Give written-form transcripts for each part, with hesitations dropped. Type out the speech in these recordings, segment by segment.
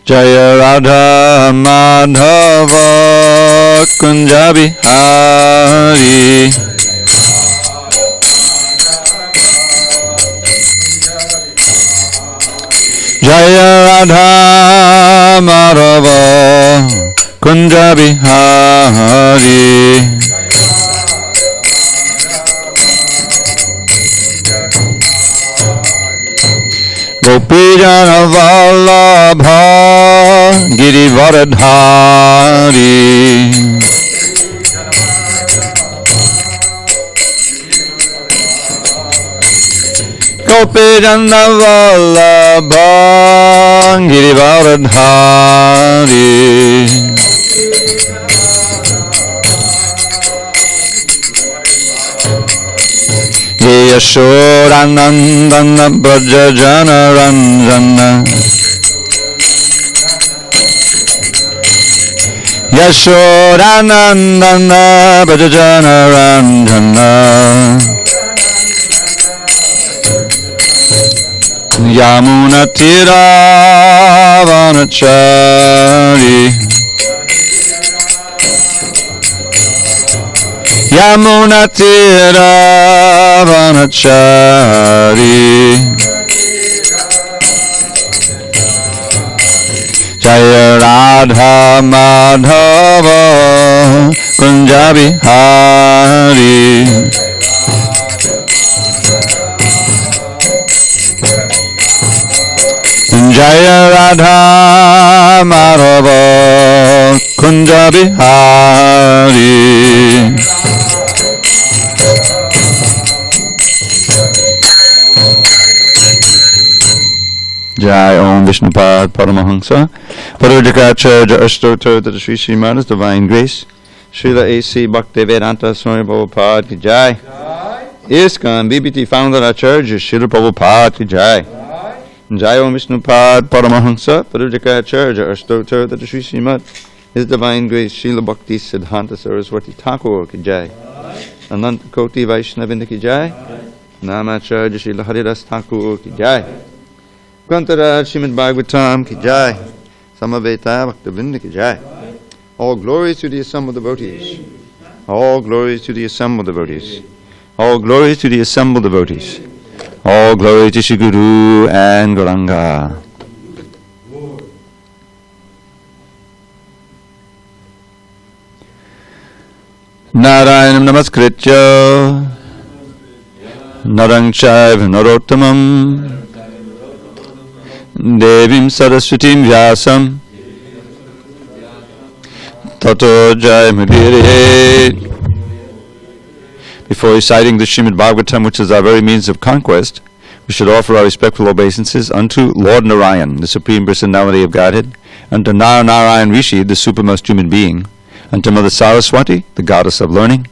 Jaya Radha Madhava Kunja Bihari. Jaya Radha Madhava Kunja Bihari. Gopijana Vallabha Girivaradhari. Gopijana Vallabha Girivaradhari. Yashodanandana Brajajana Ranjana. Yashodanandana Brajajana Ranjana. Yamuna Tira Vanachari. Yamuna Tira Vanachari. Jaya Radha Madhava Kunja Bihari. Jaya Radha Madhava Kunja Bihari. Jai Om Vishnupad Paramahansa Parvajikacharya Astotra to the Sri Srimada's Divine Grace Srila A.C. Bhakti Vedanta Swami Prabhupada Ki Jai. ISKCON BBT Founder Acharya Srila Prabhupada Ki Jai. Jai Om Vishnupad Paramahansa Parvajikacharya Astotra to the Sri Srimad His Divine Grace Srila Bhakti Siddhanta Saraswati Thakur Ki Jai. Anant Koti Vaishnavinda Ki Jai. Namacharya Srila Haridas Thakur Ki Jai. Kantaraj Srimad Bhagavatam Ki Jai. Samaveta Bhaktivinoda Ki Jai. All glories to the assembled devotees. All glories to the assembled devotees. All glories to the assembled devotees. All glory to Shri Guru and Gauranga. Narayanam Namaskritya Narang Chaiva Narottamam Devim Saraswatim Vyasam Tato Jayamudire. Before reciting the Srimad Bhagavatam, which is our very means of conquest, we should offer our respectful obeisances unto Lord Narayan, the Supreme Personality of Godhead, unto Narayan Rishi, the supermost human being, unto Mother Saraswati, the Goddess of Learning,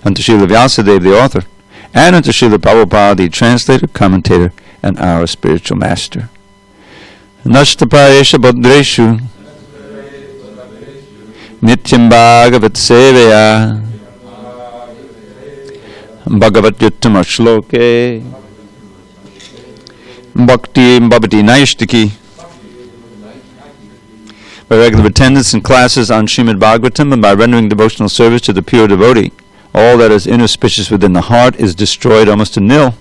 unto Srila Vyasadeva, the author, and unto Srila Prabhupada, the translator, commentator, and our spiritual master. Nashtapayesha Bhadreshu Nityam Bhagavat Sevaya Bhagavat Yuttama Shloke Bhakti Bhavati Naishtiki. By regular attendance in classes on Srimad Bhagavatam and by rendering devotional service to the pure devotee, all that is inauspicious within the heart is destroyed almost to nil,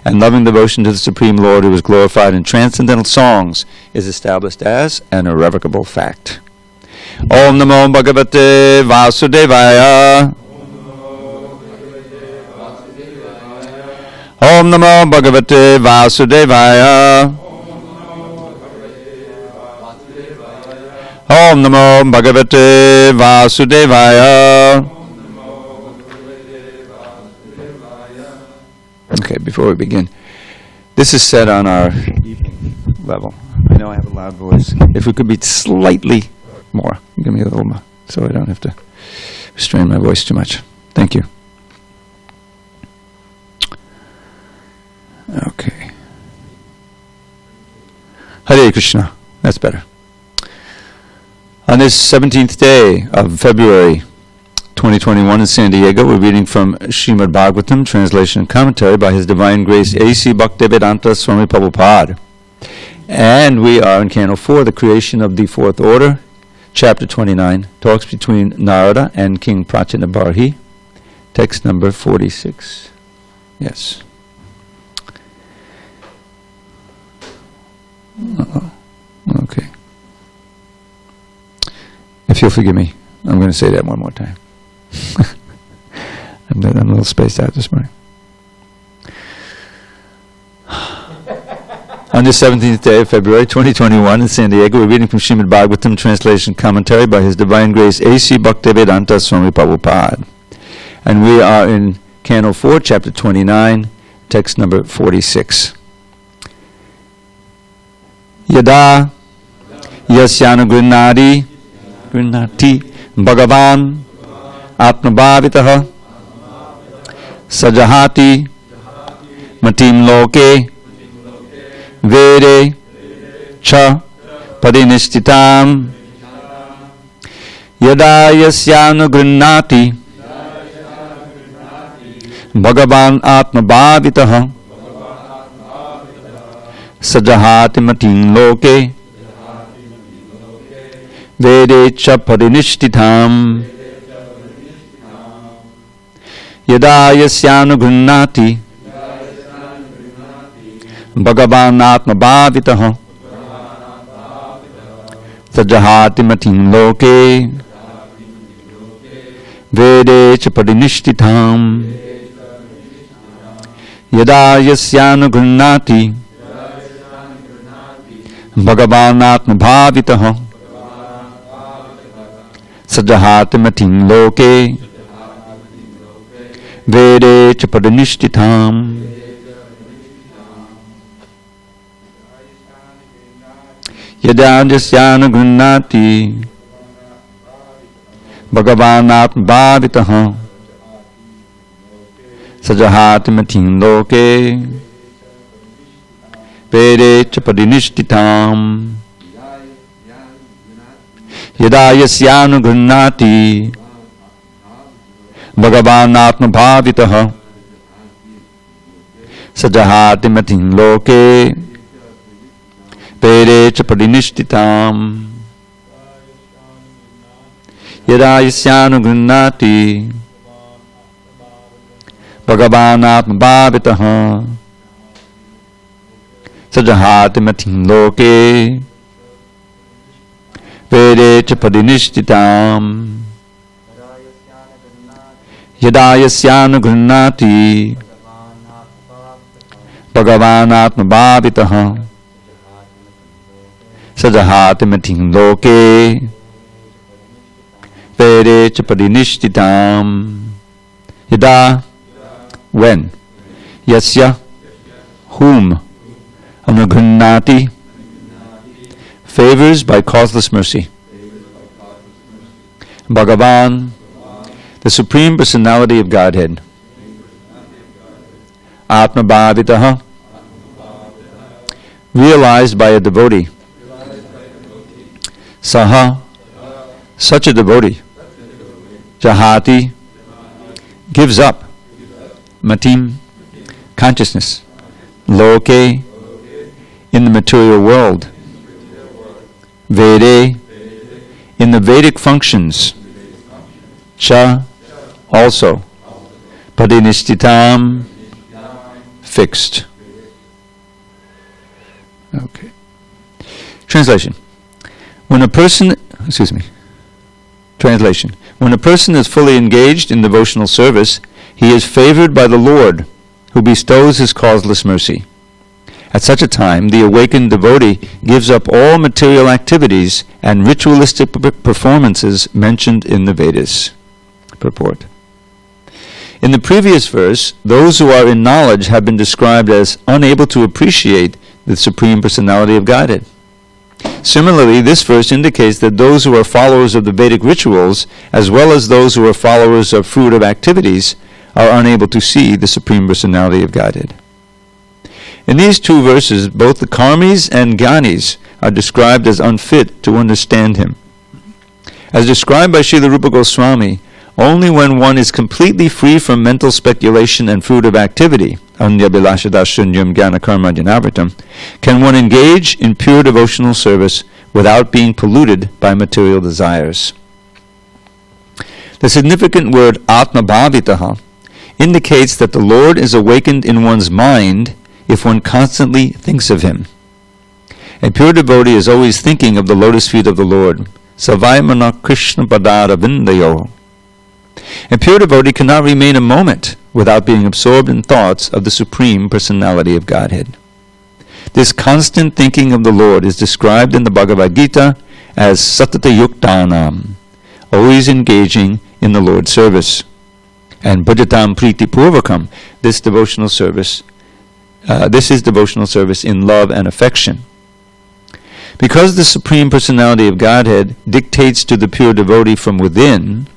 and loving devotion to the Supreme Lord, who is glorified in transcendental songs, is established as an irrevocable fact. Om Namo Bhagavate Vasudevaya. Om Namo Bhagavate Vasudevaya. Om Namo Bhagavate Vasudevaya. Okay, before we begin, this is set on our evening level. I know I have a loud voice. If we could be slightly more, give me a little more, so I don't have to strain my voice too much. Thank you. Okay. Hare Krishna. That's better. On this 17th day of February 2021 in SanDiego, we're reading from Srimad Bhagavatam, translation and commentary by His Divine Grace A.C. Bhakti Vedanta Swami Prabhupada. And we are in Canto 4, the creation of the fourth order, chapter 29, talks between Narada and King Prachinabarhi, text number 46. Yes. Okay. If you'll forgive me, I'm going to say that one more time. I'm a little spaced out this morning. On the 17th day of February 2021 in SanDiego, we're reading from Srimad Bhagavatam, translation commentary by His Divine Grace A.C. Bhaktivedanta Swami Prabhupada. And we are in Canto 4, chapter 29, text number 46. Yada yasyana grinati bhagavan atmabhavitaha sajahati matim loke vede cha padinistitam yada yasyana grinati bhagavan atmabhavitaha sajahati matim loke vede cha padinistitam yada yasyana grinati Bhagavan atmabhavitaha sajahati matim loke vede cha padinistitam yada yasyana grinati Bhagavan atmabhavitaha sajahati matim loke vede cha padinistitam yada yasyana grinati Bhagavan atmabhavitaha sajahati matim loke vede cha padinistitam yada yasyana grinati Bhagavan atmabhavitaha sajahati matim loke vede cha padinistitam yada yasyana grinati Bhagavan atmabhavitaha sajahati matim loke vede cha padinistitam yada yasyana grinati Bhagavan atmabhavitaha sajahati matim loke vede cha padinistitam yada, when, yasya, whom, anugrinati, favors by causeless mercy. Bhagavan, the Supreme Personality of Godhead. Atmabhavitaha, realized by a devotee. Saha, such a devotee. Jahati, gives up. Matim, consciousness. Loke, in the material world. Vede, in the Vedic functions. Cha, also. Padinistitam, fixed. Okay. Translation. Translation. When a person is fully engaged in devotional service, he is favored by the Lord, who bestows his causeless mercy. At such a time, the awakened devotee gives up all material activities and ritualistic performances mentioned in the Vedas. Purport. In the previous verse, those who are in knowledge have been described as unable to appreciate the Supreme Personality of Godhead. Similarly, this verse indicates that those who are followers of the Vedic rituals, as well as those who are followers of fruitive activities, are unable to see the Supreme Personality of Godhead. In these two verses, both the karmis and jnanis are described as unfit to understand him. As described by Srila Rupa Goswami, Only when one is completely free from mental speculation and fruitive activity, can one engage in pure devotional service without being polluted by material desires. The significant word atma-bhavitaha indicates that the Lord is awakened in one's mind if one constantly thinks of Him. A pure devotee is always thinking of the lotus feet of the Lord. Savaimana Krishna Padara Vindayo. A pure devotee cannot remain a moment without being absorbed in thoughts of the Supreme Personality of Godhead. This constant thinking of the Lord is described in the Bhagavad Gita as Satata Yuktanam, always engaging in the Lord's service. And Bhajatam Priti Purvakam, this is devotional service in love and affection. Because the Supreme Personality of Godhead dictates to the pure devotee from within,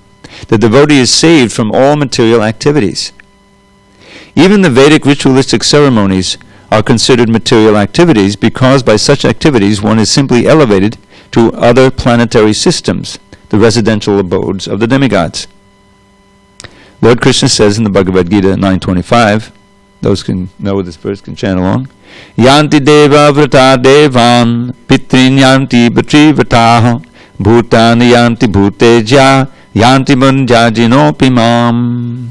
the devotee is saved from all material activities. Even the Vedic ritualistic ceremonies are considered material activities because by such activities one is simply elevated to other planetary systems, the residential abodes of the demigods. Lord Krishna says in the Bhagavad Gita 9.25, those who know this verse can chant along, Yanti deva vrata devan, pitrin yanti bhatri vrataha, bhutani yanti bhuteja, yanti manjajino pimam.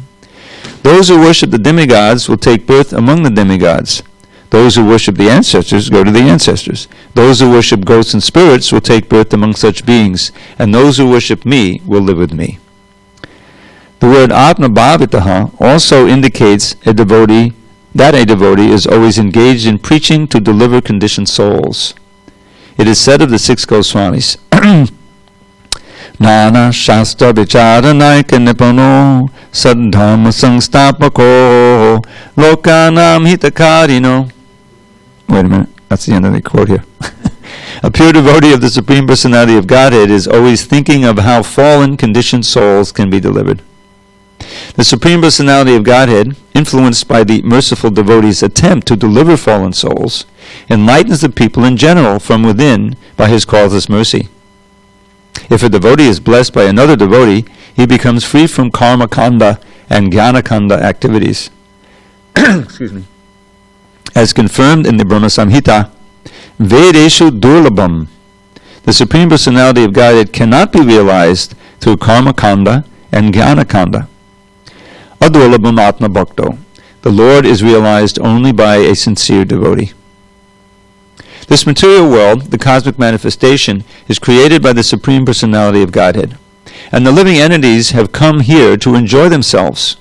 Those who worship the demigods will take birth among the demigods. Those who worship the ancestors go to the ancestors. Those who worship ghosts and spirits will take birth among such beings, and those who worship me will live with me. The word atma-bhavitaha also indicates a devotee is always engaged in preaching to deliver conditioned souls. It is said of the six Goswamis, Nana Shastra Vicharanayaka Nipano Sadhama Sangstapako Lokanam Hitakarino. Wait a minute, that's the end of the quote here. A pure devotee of the Supreme Personality of Godhead is always thinking of how fallen, conditioned souls can be delivered. The Supreme Personality of Godhead, influenced by the merciful devotee's attempt to deliver fallen souls, enlightens the people in general from within by his causeless mercy. If a devotee is blessed by another devotee, he becomes free from karma kanda and jnana kanda activities. Excuse me. As confirmed in the Brahma Samhita, Vedeshu Durlabham, the Supreme Personality of Godhead cannot be realized through karma kanda and jnana kanda. Adurlabham Atma Bhakto, the Lord is realized only by a sincere devotee. This material world, the cosmic manifestation, is created by the Supreme Personality of Godhead, and the living entities have come here to enjoy themselves.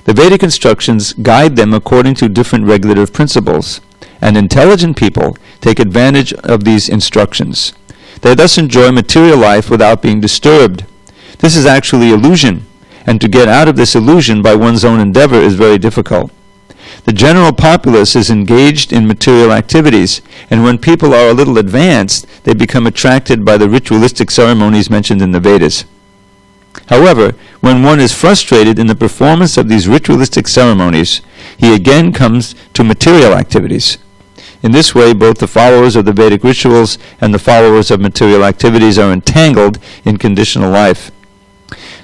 The Vedic instructions guide them according to different regulative principles, and intelligent people take advantage of these instructions. They thus enjoy material life without being disturbed. This is actually illusion, and to get out of this illusion by one's own endeavor is very difficult. The general populace is engaged in material activities, and when people are a little advanced, they become attracted by the ritualistic ceremonies mentioned in the Vedas. However, when one is frustrated in the performance of these ritualistic ceremonies, he again comes to material activities. In this way, both the followers of the Vedic rituals and the followers of material activities are entangled in conditional life.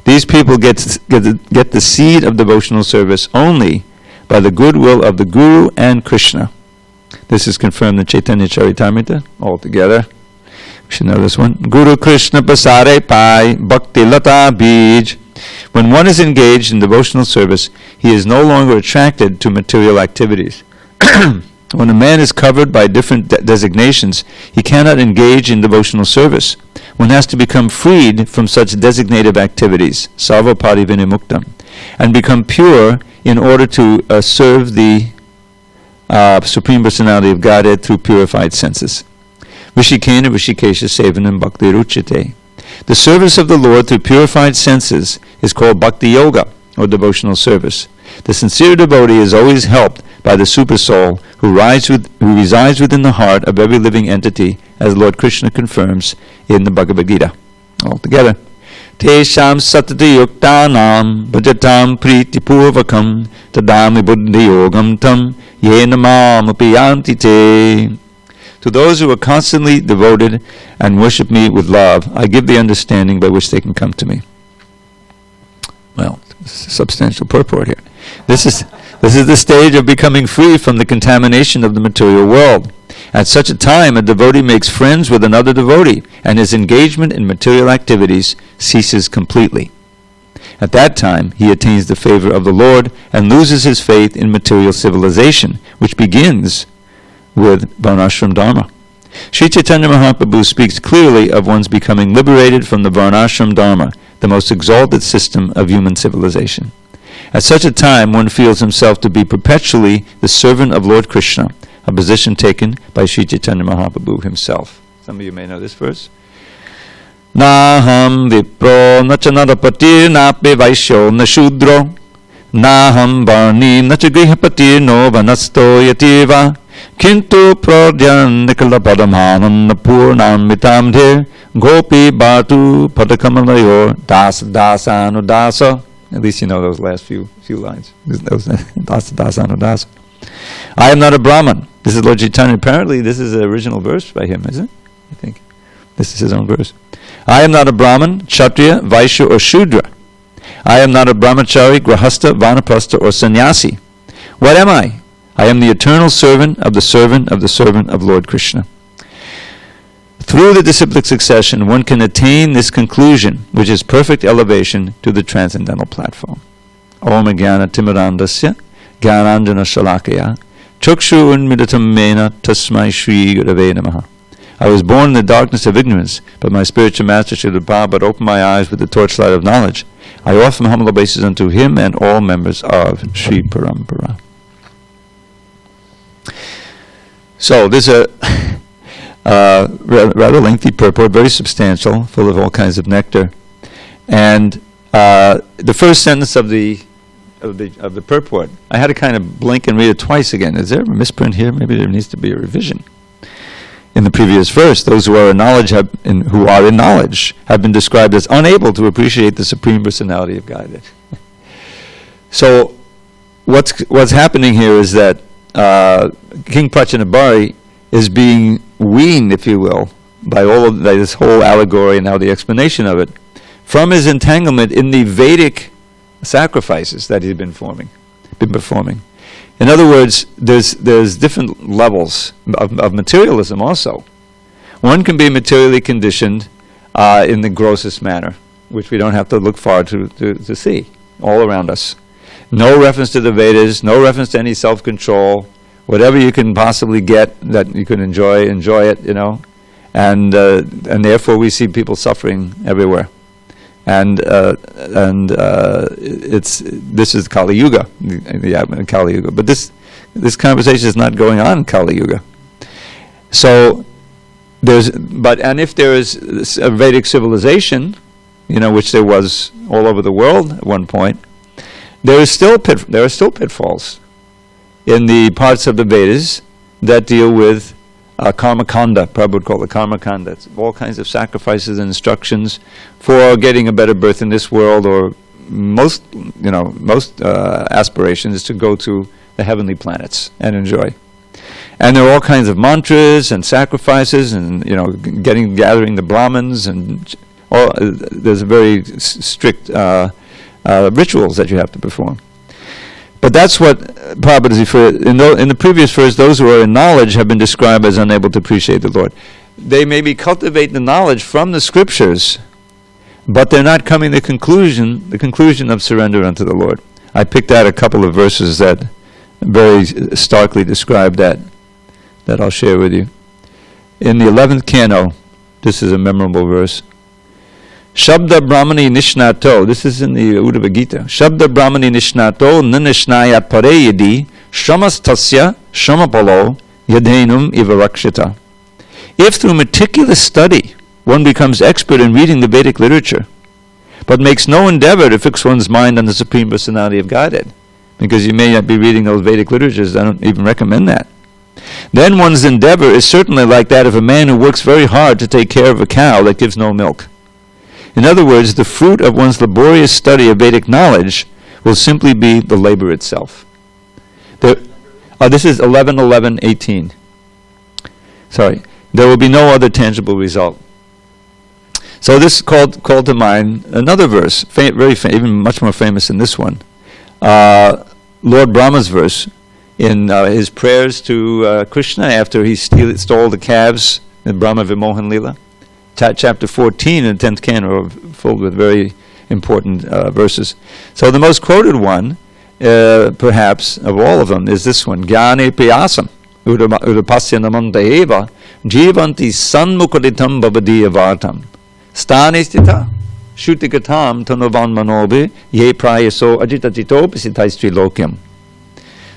These people get the seed of devotional service only by the goodwill of the Guru and Krishna. This is confirmed in Chaitanya Charitamrita altogether. We should know this one. Guru Krishna Pasare Pai Bhakti Lata Bij. When one is engaged in devotional service, he is no longer attracted to material activities. When a man is covered by different designations, he cannot engage in devotional service. One has to become freed from such designative activities, sarvapari vinimuktam, and become pure in order to serve the Supreme Personality of Godhead through purified senses. Rishikena Rishikesha Sevanam Bhakti Ruchite. The service of the Lord through purified senses is called Bhakti Yoga, or devotional service. The sincere devotee is always helped by the Super Soul who resides within the heart of every living entity, as Lord Krishna confirms in the Bhagavad Gita. Altogether. Tesham satati yuktanam bhajatam priti purvakam tadami buddhi yogam tam yena mam upiyanti te. To those who are constantly devoted and worship me with love, I give the understanding by which they can come to me. Well, substantial purport here. This is the stage of becoming free from the contamination of the material world. At such a time, a devotee makes friends with another devotee, and his engagement in material activities ceases completely. At that time, he attains the favor of the Lord and loses his faith in material civilization, which begins with Varnashram Dharma. Sri Chaitanya Mahaprabhu speaks clearly of one's becoming liberated from the Varnashram Dharma, the most exalted system of human civilization. At such a time, one feels himself to be perpetually the servant of Lord Krishna, a position taken by Sri Chaitanya Mahaprabhu himself. Some of you may know this verse. Naham vipro nachanarapatir nape vaishyo na shudro Naham varni nachagrihapatir no vanasto yativa Kintu prodyan nikala padamanan napurnam mitamdhir Gopi batu padakamalayor dasa dasa anudasa. At least you know those last few lines. Those dasa dasa anudasa. I am not a Brahman. This is Lord Chaitanya. Apparently this is the original verse by him, isn't it? I think. This is his own verse. I am not a Brahman, Kshatriya, Vaishya, or Shudra. I am not a Brahmachari, Grahastha, Vanaprastha, or Sannyasi. What am I? I am the eternal servant of the servant of the servant of Lord Krishna. Through the disciplic succession, one can attain this conclusion, which is perfect elevation to the transcendental platform. Om Jnana Timirandasya, Jnananjana Shalakaya, Chukshu Unmidatam Mena Tasmai Shri Gurave Namaha. I was born in the darkness of ignorance, but my spiritual master Sri Prabhupada opened my eyes with the torchlight of knowledge. I offer my humble obeisances unto him and all members of Sri Parampara. So this is a rather lengthy purport, very substantial, full of all kinds of nectar. And the first sentence of the purport, I had to kind of blink and read it twice again. Is there a misprint here? Maybe there needs to be a revision. In the previous verse, those who are in knowledge have been described as unable to appreciate the Supreme Personality of Godhead. So, what's happening here is that King Prachanabhari is being weaned, if you will, by this whole allegory and now the explanation of it, from his entanglement in the Vedic sacrifices that he's been performing. In other words, there's different levels of materialism also. One can be materially conditioned in the grossest manner, which we don't have to look far to see, all around us. No reference to the Vedas, no reference to any self-control. Whatever you can possibly get that you can enjoy it, you know. And therefore we see people suffering everywhere. And this is Kali Yuga, the Kali Yuga. But this conversation is not going on in Kali Yuga. So if there is a Vedic civilization, you know, which there was all over the world at one point, there are still pitfalls in the parts of the Vedas that deal with karma kanda. Prabhupada would call it karma kanda. It's all kinds of sacrifices and instructions for getting a better birth in this world, or most aspirations is to go to the heavenly planets and enjoy. And there are all kinds of mantras and sacrifices, and gathering the Brahmins, and there's very strict rituals that you have to perform. But that's what Prabhupada is referring to. In the previous verse, those who are in knowledge have been described as unable to appreciate the Lord. They maybe cultivate the knowledge from the scriptures, but they're not coming to the conclusion of surrender unto the Lord. I picked out a couple of verses that very starkly describe that I'll share with you. In the 11th canto, this is a memorable verse. Shabda Brahmani Nishnato, this is in the Uddhava Gita. Shabda Brahmani Nishnato Nanishnayat Pareyadi Shramastasya Shramapalo Yadhenum Ivarakshita. If through meticulous study one becomes expert in reading the Vedic literature, but makes no endeavor to fix one's mind on the Supreme Personality of Godhead, because you may not be reading those Vedic literatures, I don't even recommend that, then one's endeavor is certainly like that of a man who works very hard to take care of a cow that gives no milk. In other words, the fruit of one's laborious study of Vedic knowledge will simply be the labor itself. This is 11:11:18. Sorry. There will be no other tangible result. So this called to mind another verse, even much more famous than this one. Lord Brahma's verse in his prayers to Krishna after he stole the calves in Brahma Vimohan Lila. Chapter 14 and 10th canto are filled with very important verses. So the most quoted one, perhaps, of all of them is this one, Jnane Piyasam, Udapasya Namanta Eva, Jivanti Sanmukaditam Bhavadiya Vartam, Stane Stita, Shutikatam Tanovan Manobe, Ye Prayaso Ajitatitopisitais Lokyam.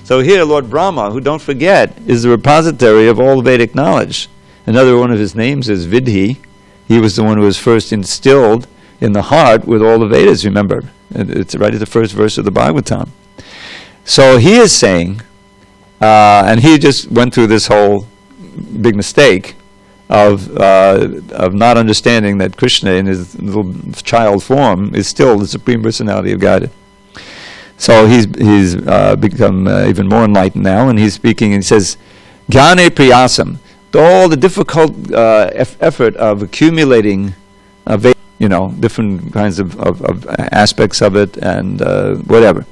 So here, Lord Brahma, who, don't forget, is the repository of all Vedic knowledge. Another one of his names is Vidhi. He was the one who was first instilled in the heart with all the Vedas, remember. It's right at the first verse of the Bhagavatam. So he is saying, and he just went through this whole big mistake of not understanding that Krishna in his little child form is still the Supreme Personality of Godhead. So he's become even more enlightened now, and he's speaking, and he says, Jnane Priyasam, all the difficult effort of accumulating different kinds of aspects of it and whatever.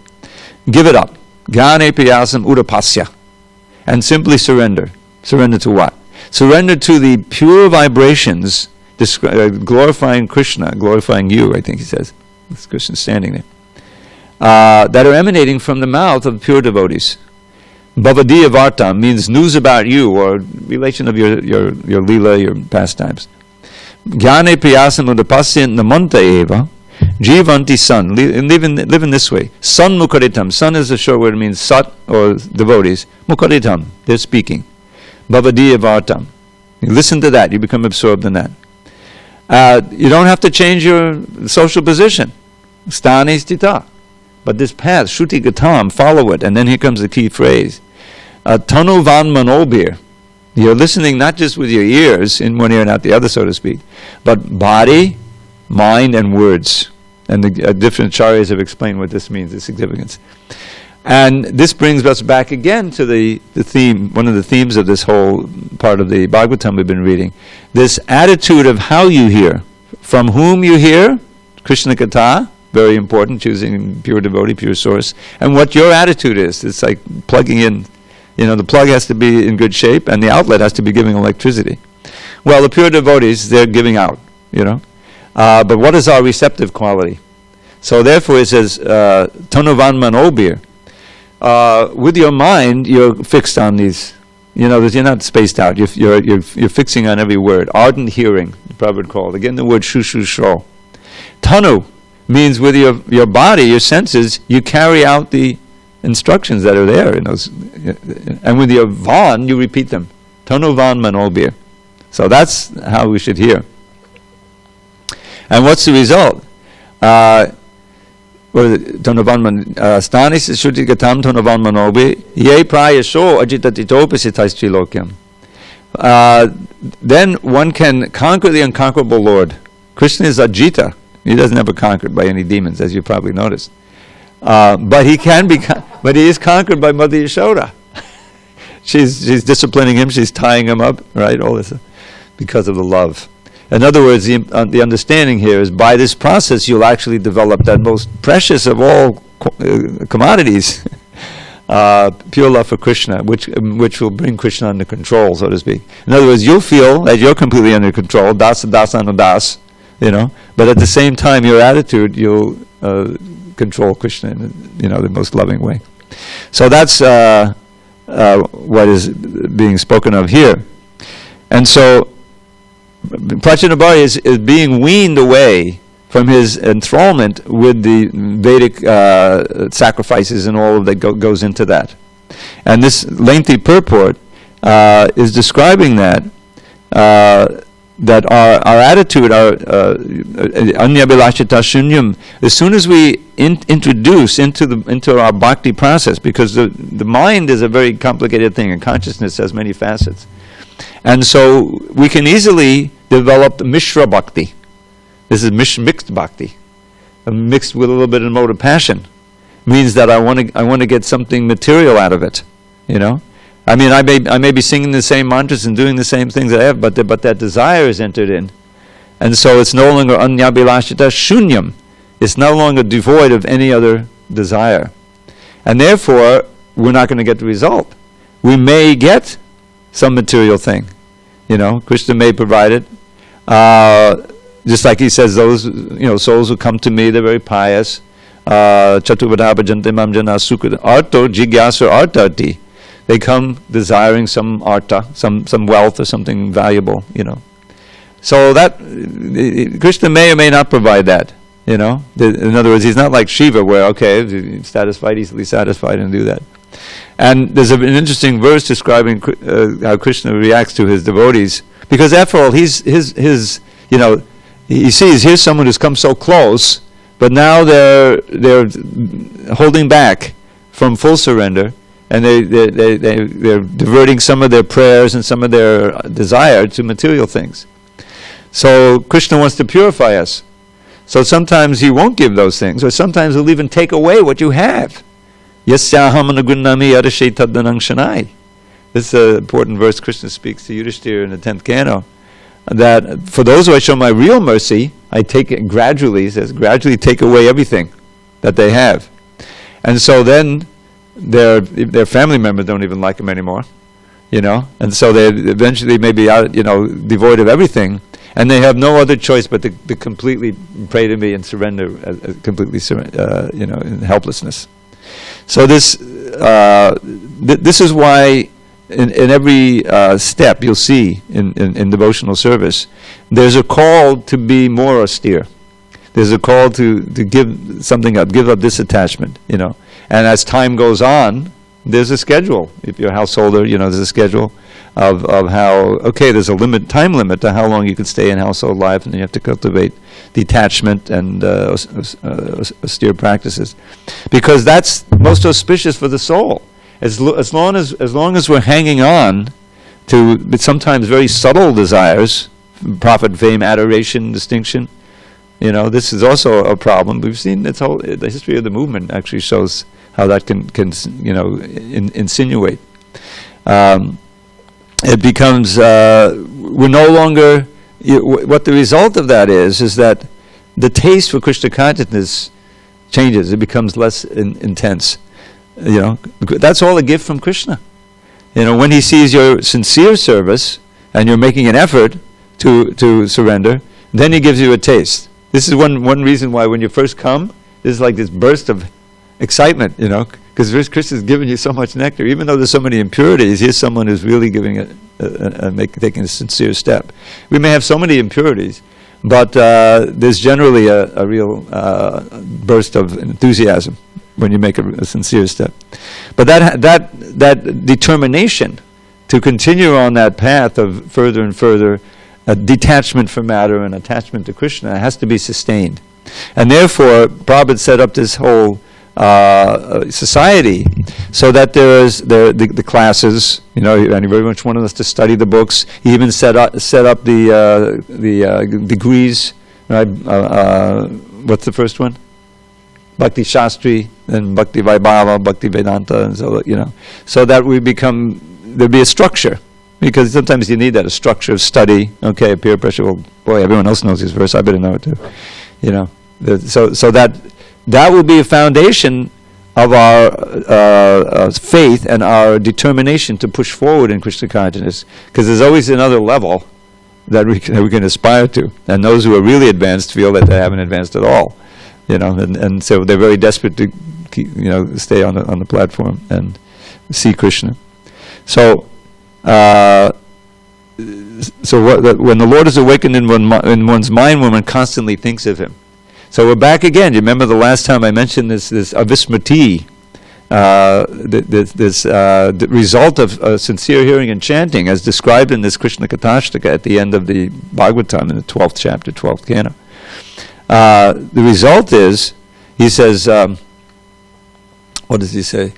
Give it up. Jnane Priyasam Udapasya. And simply surrender. Surrender to what? Surrender to the pure vibrations glorifying Krishna, glorifying you, I think he says. This Krishna standing there. That are emanating from the mouth of pure devotees. Bhavadiya Varta means news about you, or relation of your lila, your pastimes. Jnane Priyasam Udapasya Namanta Eva, Jivanti San, live in this way. San Mukaritam. San is a short word, it means sat, or devotees. Mukaritam, they're speaking. Bhavadiya Vartam. You listen to that, you become absorbed in that. You don't have to change your social position. Stane stita. But this path, Shruti Gatam, follow it. And then here comes the key phrase. Tanu van manobir. You're listening not just with your ears, in one ear and out the other, so to speak, but body, mind, and words. And the different acharyas have explained what this means, the significance. And this brings us back again to the theme, one of the themes of this whole part of the Bhagavatam we've been reading. This attitude of how you hear. From whom you hear, Krishna Katha, very important, choosing pure devotee, pure source. And what your attitude is. It's like plugging in. The plug has to be in good shape, and the outlet has to be giving electricity. Well, the pure devotees, they're giving out, But what is our receptive quality? So therefore it says, Tanovan manobir. With your mind, you're fixed on these. You're not spaced out. You're fixing on every word. Ardent hearing, the Prabhupada called. Again, the word shushu sho. Tanu means with your body, your senses, you carry out the instructions that are there in those, and with your van, you repeat them. Tanu van manobir. So that's how we should hear. And what's the result? Stanis Shruti Gatam Tonavan Manobi Ye Prayasho Ajitatitopisitais Trilokyam. Then one can conquer the unconquerable Lord. Krishna is Ajita. He doesn't ever conquered by any demons, as you probably noticed. But he can be, but he is conquered by Mother Yashoda. she's disciplining him. She's tying him up, right? All this because of the love. In other words, the understanding here is by this process you'll actually develop that most precious of all commodities, pure love for Krishna, which will bring Krishna under control, so to speak. In other words, you'll feel that you're completely under control, dasa das, but at the same time, your attitude, you'll control Krishna in the most loving way. So that's what is being spoken of here. And so Prachinabhari is being weaned away from his enthrallment with the Vedic sacrifices and all that goes into that. And this lengthy purport is describing that our attitude, our anyabhilashita shunyam, as soon as we introduce into our bhakti process, because the mind is a very complicated thing and consciousness has many facets. And so we can easily develop Mishra Bhakti. This is mixed Bhakti, mixed with a little bit of mode of passion. Means that I want to get something material out of it. I mean, I may be singing the same mantras and doing the same things I have, but that desire is entered in. And so it's no longer anyabilashita shunyam. It's no longer devoid of any other desire. And therefore, we're not going to get the result. We may get some material thing. Krishna may provide it. Just like he says, those souls who come to me, they're very pious. Chaturvada bhajante mam jana sukha arto jigyasa artati. They come desiring some arta, some wealth or something valuable, So that Krishna may or may not provide that, In other words, he's not like Shiva, where he's satisfied, easily satisfied, and do that. And there's an interesting verse describing how Krishna reacts to his devotees, because after all, he sees here's someone who's come so close, but now they're holding back from full surrender, and they're diverting some of their prayers and some of their desire to material things. So Krishna wants to purify us. So sometimes he won't give those things, or sometimes he'll even take away what you have. Yasyaham anugunnami adashe taddanang shanai. This is an important verse Krishna speaks to Yudhishthira in the 10th canto. That for those who I show my real mercy, I take it gradually, he says, gradually take away everything that they have. And so then their family members don't even like them anymore, and so they eventually may be out, devoid of everything, and they have no other choice but to completely pray to me and surrender, completely in helplessness. So this is why in every step you'll see in devotional service, there's a call to be more austere. There's a call to give something up, give up this attachment, And as time goes on, there's a schedule. If you're a householder, there's a schedule of how, there's a time limit to how long you can stay in household life, and you have to cultivate detachment and austere practices. Because that's most auspicious for the soul. As long as we're hanging on to sometimes very subtle desires, profit, fame, adoration, distinction, this is also a problem. We've seen the history of the movement actually shows how that can insinuate. It becomes, we're no longer, what the result of that is that the taste for Krishna consciousness changes. It becomes less intense. That's all a gift from Krishna. When he sees your sincere service and you're making an effort to surrender, then he gives you a taste. This is one reason why when you first come, there's like this burst of excitement, because Krishna's giving you so much nectar. Even though there's so many impurities, here's someone who's really giving taking a sincere step. We may have so many impurities, but there's generally a real burst of enthusiasm when you make a sincere step. But that determination to continue on that path of further and further detachment from matter and attachment to Krishna has to be sustained. And therefore, Prabhupada set up this whole society so that there is the classes, and he very much wanted us to study the books. He even set up the degrees. Right? What's the first one? Bhakti Shastri, and Bhakti Vaibhava, Bhakti Vedanta, and so that there'd be a structure. Because sometimes you need that, a structure of study. Okay, peer pressure. Well, boy, everyone else knows this verse. I better know it too. So that will be a foundation of our faith and our determination to push forward in Krishna consciousness. Because there's always another level that we can aspire to, and those who are really advanced feel that they haven't advanced at all. And so they're very desperate to stay on the platform and see Krishna. So. When the Lord is awakened in one's mind, when one constantly thinks of Him. So we're back again. You remember the last time I mentioned this avismriti, the result of sincere hearing and chanting, as described in this Krishna Katastaka at the end of the Bhagavatam in the 12th chapter, 12th canto. The result is, he says, what does he say?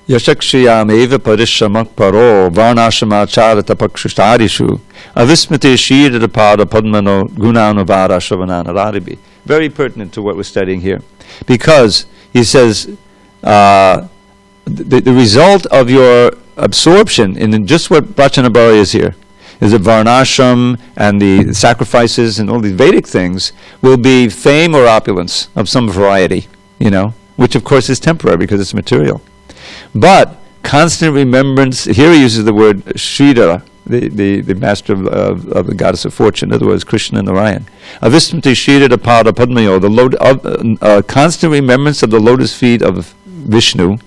Yashakshiyameva parishamak paro varnashamacharata pakshishtarishu avismati shirapada padmano gunanavara shravananaradibi. Very pertinent to what we're studying here. Because, he says, the result of your absorption in just what Prachanabhari is here, is that varnashram and the sacrifices and all these Vedic things will be fame or opulence of some variety, which of course is temporary because it's material. But constant remembrance, here he uses the word Sridhara, the master of the goddess of fortune, in other words, Krishna and Narayan. Avismati Sridhara Pada Padmayo, the constant remembrance of the lotus feet of Vishnu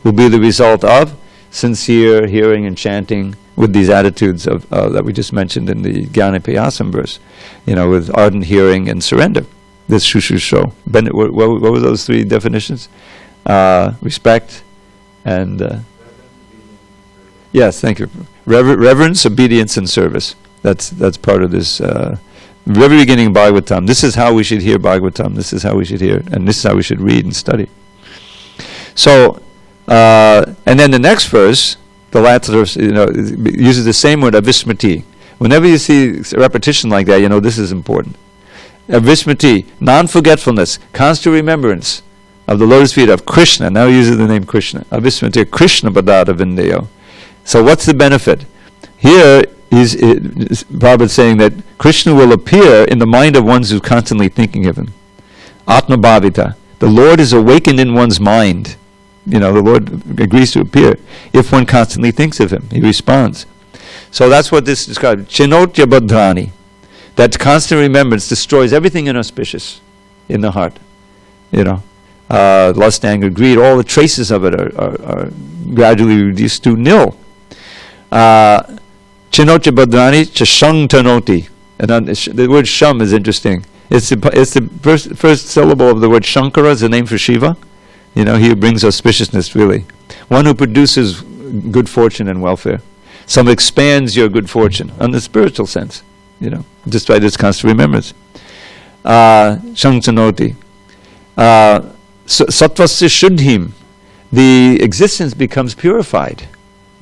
will be the result of sincere hearing and chanting with these attitudes of that we just mentioned in the Jnana Payasam verse, with ardent hearing and surrender. This Shushusho. What were those three definitions? Respect and... yes, thank you. Reverence, obedience, and service. That's part of this very beginning of Bhagavatam. This is how we should hear Bhagavatam. This is how we should hear, and this is how we should read and study. So, and then the next verse, the last verse, uses the same word, avismati. Whenever you see a repetition like that, this is important. Avismati, non-forgetfulness, constant remembrance of the lotus feet of Krishna. Now he uses the name Krishna. Avismati, Krishna Padada Vindeyo. So what's the benefit? Here, Prabhupada saying that Krishna will appear in the mind of ones who are constantly thinking of him. Atma Bhavita. The Lord is awakened in one's mind. The Lord agrees to appear if one constantly thinks of him. He responds. So that's what this describes. Chinotya Badhrani. That constant remembrance destroys everything inauspicious in the heart. Lust, anger, greed, all the traces of it are gradually reduced to nil. Chinotya Badrani Chashang Tanoti. And the word Sham is interesting. It's the first syllable of the word Shankara is the name for Shiva. He who brings auspiciousness, really. One who produces good fortune and welfare. Some expands your good fortune, in the spiritual sense, just by this constant remembrance. Shang Tanoti. Sattvasya Shuddhim. The existence becomes purified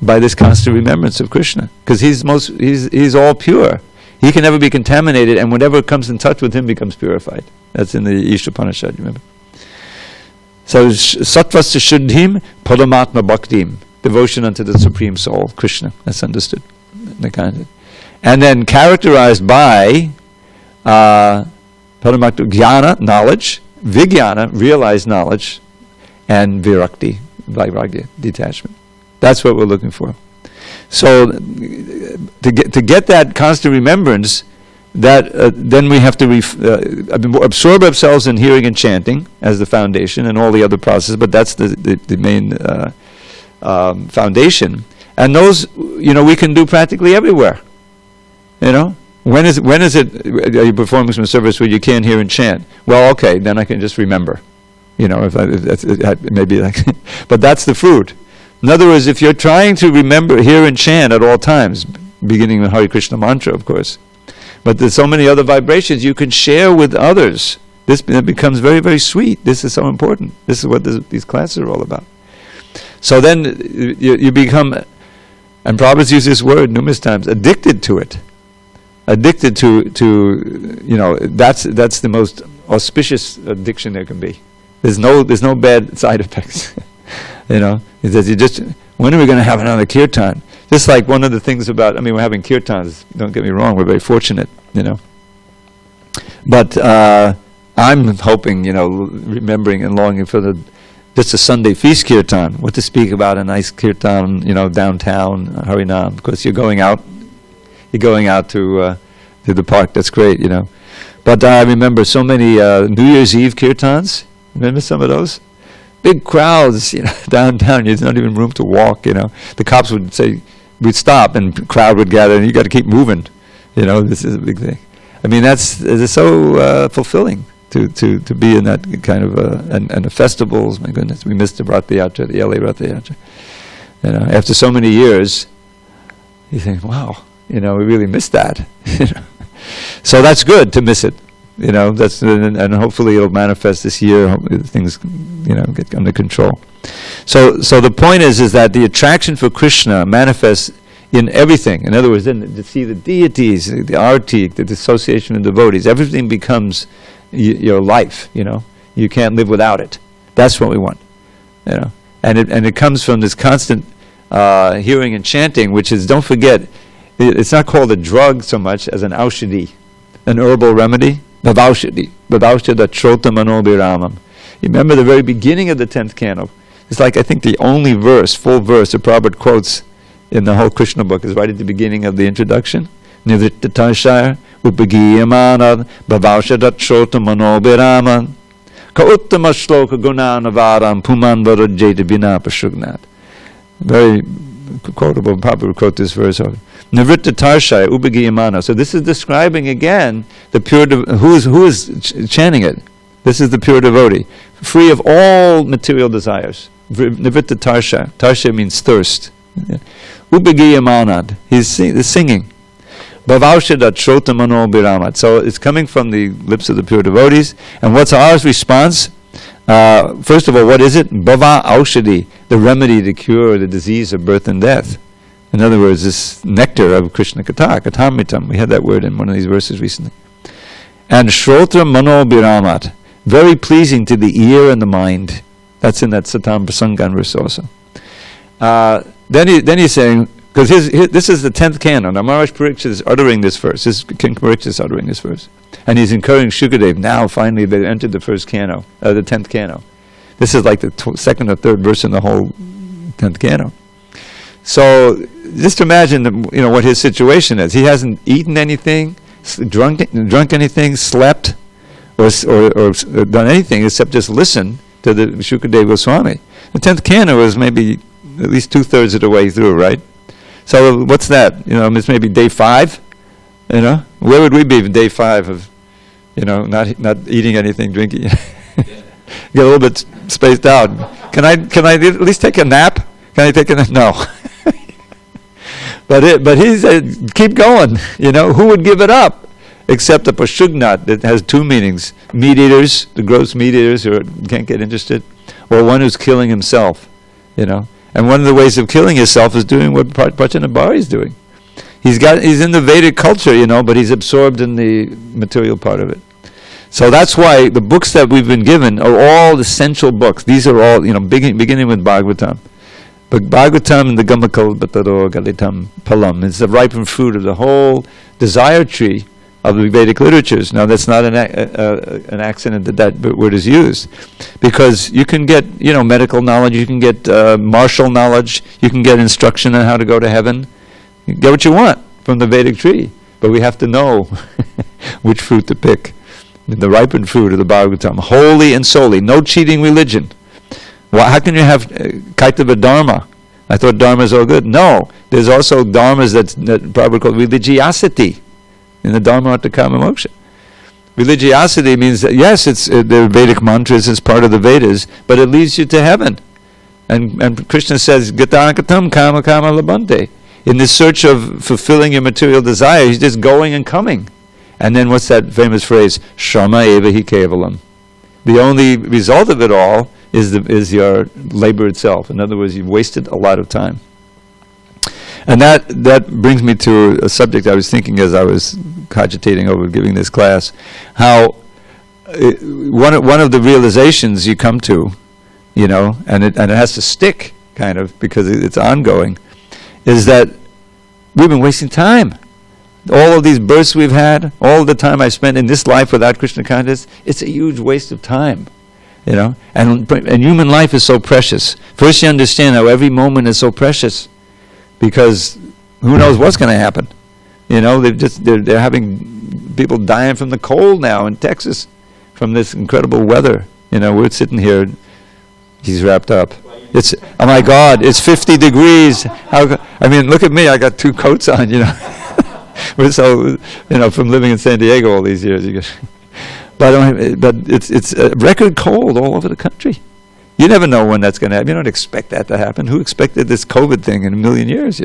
by this constant remembrance of Krishna, because he's all pure. He can never be contaminated, and whatever comes in touch with him becomes purified. That's in the Ishapanishad, remember? So Sattvasya Shuddhim Paramatma Bhaktim, devotion unto the Supreme Soul, Krishna. That's understood. And then characterized by Paramatma Jnana, knowledge, Vijnana, realized knowledge, and Virakti, Vairagya, detachment. That's what we're looking for. So to get that constant remembrance, then we have to absorb ourselves in hearing and chanting as the foundation, and all the other processes. But that's the main foundation. And those, we can do practically everywhere. When is it? Are you performing some service where you can't hear and chant? Well, okay, then I can just remember. Maybe like, but that's the fruit. In other words, if you're trying to remember, hear and chant at all times, beginning with Hare Krishna mantra, of course, but there's so many other vibrations you can share with others. This becomes very, very sweet. This is so important. This is what these classes are all about. So then you become, and Prabhupada's used this word numerous times, addicted to it. Addicted to that's the most auspicious addiction there can be. There's no bad side effects. It says when are we going to have another kirtan? Just like one of the things about, we're having kirtans, don't get me wrong, we're very fortunate, But I'm hoping, remembering and longing for just a Sunday feast kirtan, what to speak about a nice kirtan, downtown, Harinam. Of course, you're going out to the park, that's great, But I remember so many New Year's Eve kirtans. Remember some of those? Big crowds, downtown. There's not even room to walk, The cops would say, we'd stop and the crowd would gather and you got to keep moving. This is a big thing. It's so fulfilling to be in that kind of, and the festivals, my goodness, we missed the Rath Yatra, the LA Rath Yatra. After so many years, you think, wow, we really missed that. So that's good to miss it. That's and hopefully it'll manifest this year. Things, get under control. So the point is that the attraction for Krishna manifests in everything. In other words, then to see the deities, the arti, the association of devotees, everything becomes your life. You can't live without it. That's what we want. And it comes from this constant hearing and chanting, which is, don't forget, It's not called a drug so much as an aushadhi, an herbal remedy. Bhavaushadhi. Bhavaushadha Trota Manobiramam. You remember the very beginning of the 10th canto. It's like, I think, the only verse, full verse that Prabhupada quotes in the whole Krishna book is right at the beginning of the introduction. Nivrittatarshaya Upagiyamana Bhavaushadha Trota Manobiraman Ka Uttama Shloka Gunanavaram Puman Varajeta Vina Pashugnat. Very quotable. Prabhupada quote this verse. Nivritta Tarshaya Ubagiyamana. So this is describing again the pure who is chanting it. This is the pure devotee, free of all material desires. Nivritta Tarsha. Tarsha means thirst. Ubagiyamanad. He's singing. Bhavaushada Trota Mano Biramat. So it's coming from the lips of the pure devotees. And what's our response? First of all, what is it? Bhava Aushadhi, the remedy to cure the disease of birth and death. In other words, this nectar of Krishna Katha, Kathamritam. We had that word in one of these verses recently. And Shrotra Mano Biramat, very pleasing to the ear and the mind. That's in that Satam Prasangan verse also. Then he's saying, because this is the 10th canon. Now Maharaj Parikshit is uttering this verse. King Parikshit is uttering this verse. And he's encouraging Shukadev. Now finally they entered the 10th canon. This is like the second or third verse in the whole 10th canon. So just imagine what his situation is. He hasn't eaten anything, drunk anything, slept, or done anything except just listen to the Shukadev Goswami. The 10th canon was maybe at least 2/3 of the way through, right? So what's that? It's maybe day 5. Where would we be in day 5 of, not eating anything, drinking? Get a little bit spaced out. Can I at least take a nap? Can I take a nap? No. But he said, keep going. Who would give it up? Except a pashugnat that has 2 meanings. Meat eaters, the gross meat eaters who can't get interested, or one who's killing himself, And one of the ways of killing yourself is doing what Prachanabhari is doing. He's in the Vedic culture, but he's absorbed in the material part of it. So that's why the books that we've been given are all essential books. These are all, beginning with Bhagavatam. But Bhagavatam and the Gamakal Bhataro Galitam Palam is the ripened fruit of the whole desire tree of the Vedic literatures. Now that's not an accident that word is used, because you can get medical knowledge, you can get martial knowledge, you can get instruction on how to go to heaven. You get what you want from the Vedic tree, but we have to know which fruit to pick. The ripened fruit of the Bhagavatam, wholly and solely, no cheating religion. Well, how can you have Kaitava Dharma? I thought Dharma is all good. No, there's also Dharmas that Prabhupada called religiosity in the Dharma Artha Kama Moksha. Religiosity means that, yes, it's the Vedic mantras, it's part of the Vedas, but it leads you to heaven. And Krishna says, Gatanakatam Kama Kama Labante. In the search of fulfilling your material desire, he's just going and coming. And then what's that famous phrase? Shrama eva hi kevalam. The only result of it all is your labor itself. In other words, you've wasted a lot of time. And that brings me to a subject I was thinking as I was cogitating over giving this class, how one of the realizations you come to, and it has to stick, kind of, because it's ongoing, is that we've been wasting time. All of these births we've had, all the time I spent in this life without Krishna consciousness, it's a huge waste of time. And human life is so precious. First you understand how every moment is so precious, because who knows what's going to happen. They're having people dying from the cold now in Texas from this incredible weather. We're sitting here, he's wrapped up. It's, oh my God, it's 50 degrees. Look at me, I got 2 coats on, We're so, from living in SanDiego all these years. But it's record cold all over the country. You never know when that's going to happen. You don't expect that to happen. Who expected this COVID thing in a million years,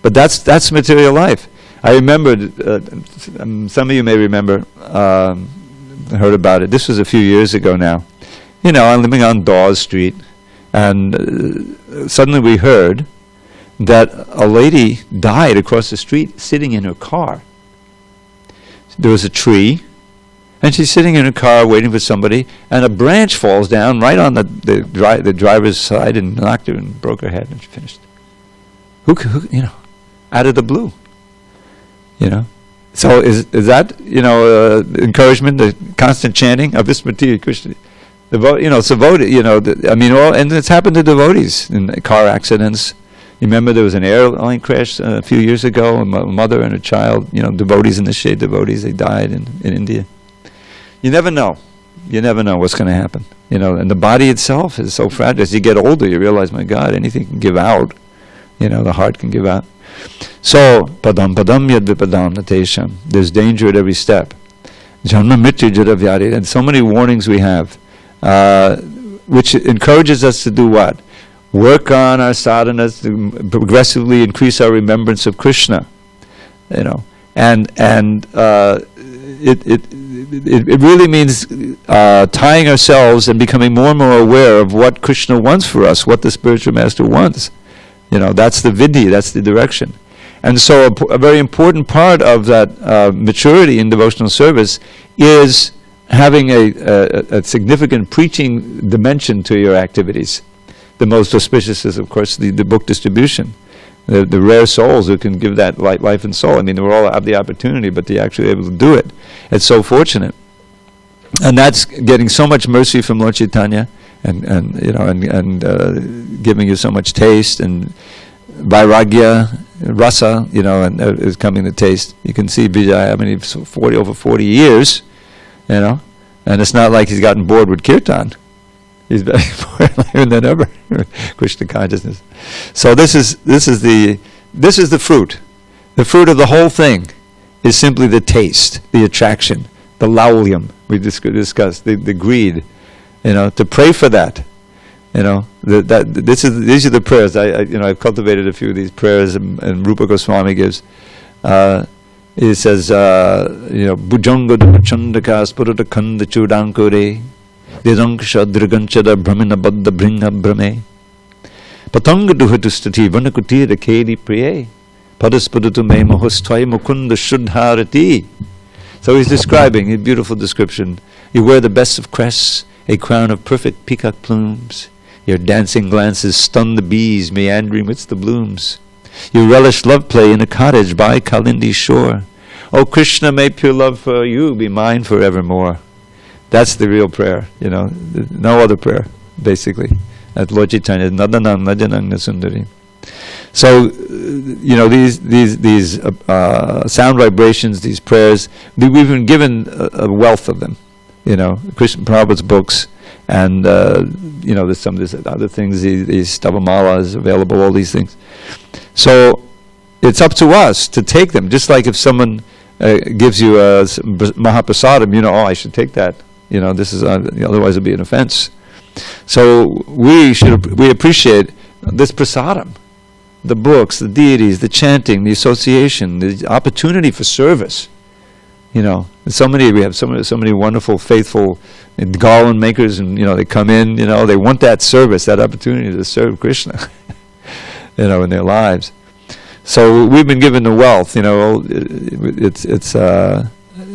But that's material life. I remembered, some of you may remember, heard about it. This was a few years ago now. I'm living on Dawes Street, and suddenly we heard that a lady died across the street sitting in her car. There was a tree, and she's sitting in her car waiting for somebody, and a branch falls down right on the driver's side and knocked her and broke her head, and she finished. Who out of the blue. So is that encouragement, the constant chanting of Vismati Krishna? And it's happened to devotees in car accidents. You remember there was an airline crash a few years ago, a mother and a child, devotees in the shade, devotees, they died in India. You never know. You never know what's going to happen. And the body itself is so fragile. As you get older, you realize, my God, anything can give out. The heart can give out. So, padam yad vipadam natesham. There's danger at every step. Janma mrityu jadavyadi. And so many warnings we have, which encourages us to do what? Work on our sadhanas to progressively increase our remembrance of Krishna. And it really means tying ourselves and becoming more and more aware of what Krishna wants for us, what the spiritual master wants. That's the vidya, that's the direction. And so a very important part of that maturity in devotional service is having a significant preaching dimension to your activities. The most auspicious is, of course, the book distribution. The rare souls who can give that life and soul. They all have the opportunity, but they're actually able to do it. It's so fortunate. And that's getting so much mercy from Lord Chaitanya, and giving you so much taste and vairagya, rasa, and is coming to taste. You can see Vijay, over 40 years, and it's not like he's gotten bored with kirtan. He's more enlightened than ever. Krishna consciousness. So this is the fruit. The fruit of the whole thing is simply the taste, the attraction, the laulyam we discussed, the greed. To pray for that. These are the prayers. I've cultivated a few of these prayers, and Rupa Goswami gives. He says, Bhujanga Chandaka Spurata Kanda Chudankure Diranksha Driganchada Brahmina Baddha Bringa Brahme Patanga Duhatustati Vanakutira Kedi Priye Padaspadatu Me Mahostwai Mukunda Shuddharati. So he's describing, a beautiful description. You wear the best of crests, a crown of perfect peacock plumes. Your dancing glances stun the bees meandering midst the blooms. You relish love play in a cottage by Kalindi's shore. O Krishna, may pure love for you be mine forevermore. That's the real prayer, no other prayer, basically. At Lord Chaitanya, Nadanam Najanang Nasundari. So, these sound vibrations, these prayers, we've been given a wealth of them. Krishna Prabhupada's books, and there's some of these other things, these Stavamala is available, all these things. So it's up to us to take them, just like if someone gives you a Mahaprasadam, I should take that. This is otherwise it'd be an offense. So we appreciate this prasadam, the books, the deities, the chanting, the association, the opportunity for service. We have so many wonderful, faithful garland makers, and they come in, they want that service, that opportunity to serve Krishna, in their lives. So we've been given the wealth,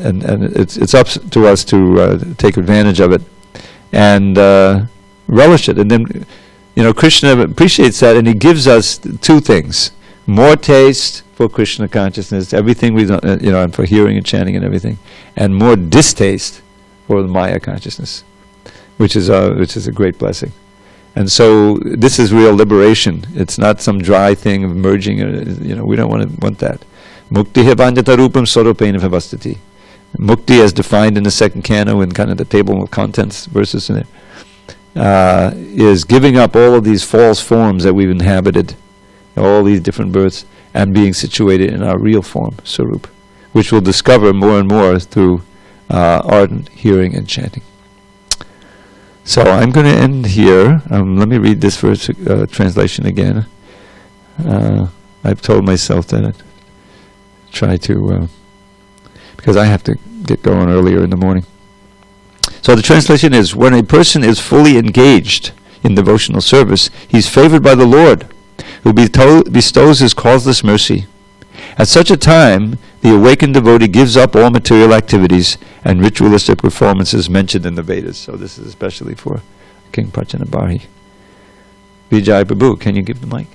it's up to us to take advantage of it and relish it. And then, Krishna appreciates that, and he gives us two things: more taste for Krishna consciousness, everything we don't, and for hearing and chanting and everything, and more distaste for the Maya consciousness, which is a great blessing. And so this is real liberation. It's not some dry thing of merging. We don't want that. Mukti hevanjata rupam sarupena vavastati. Mukti, as defined in the second canto in kind of the table of contents verses in it, is giving up all of these false forms that we've inhabited, all these different births, and being situated in our real form, Sarup, which we'll discover more and more through ardent hearing and chanting. So I'm going to end here. Let me read this verse translation again. I've told myself that I'd try to, because I have to get going earlier in the morning. So the translation is, when a person is fully engaged in devotional service, he's favored by the Lord, who bestows his causeless mercy. At such a time, the awakened devotee gives up all material activities and ritualistic performances mentioned in the Vedas. So this is especially for King Prachanabhahi. Vijay Prabhu, can you give the mic?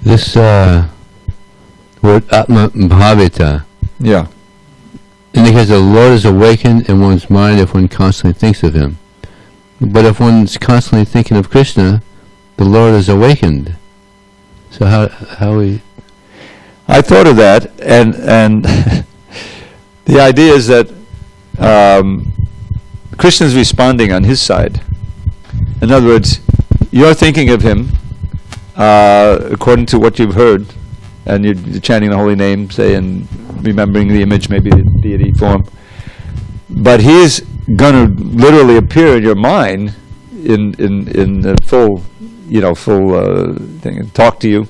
This word Atma Bhavita Yeah. indicates the Lord is awakened in one's mind if one constantly thinks of Him. But if one's constantly thinking of Krishna, the Lord is awakened. So how we... I thought of that, and the idea is that Krishna's responding on his side. In other words, you're thinking of him according to what you've heard, and you're chanting the holy name, say, and remembering the image, maybe the deity form. But he is going to literally appear in your mind in the full thing, and talk to you.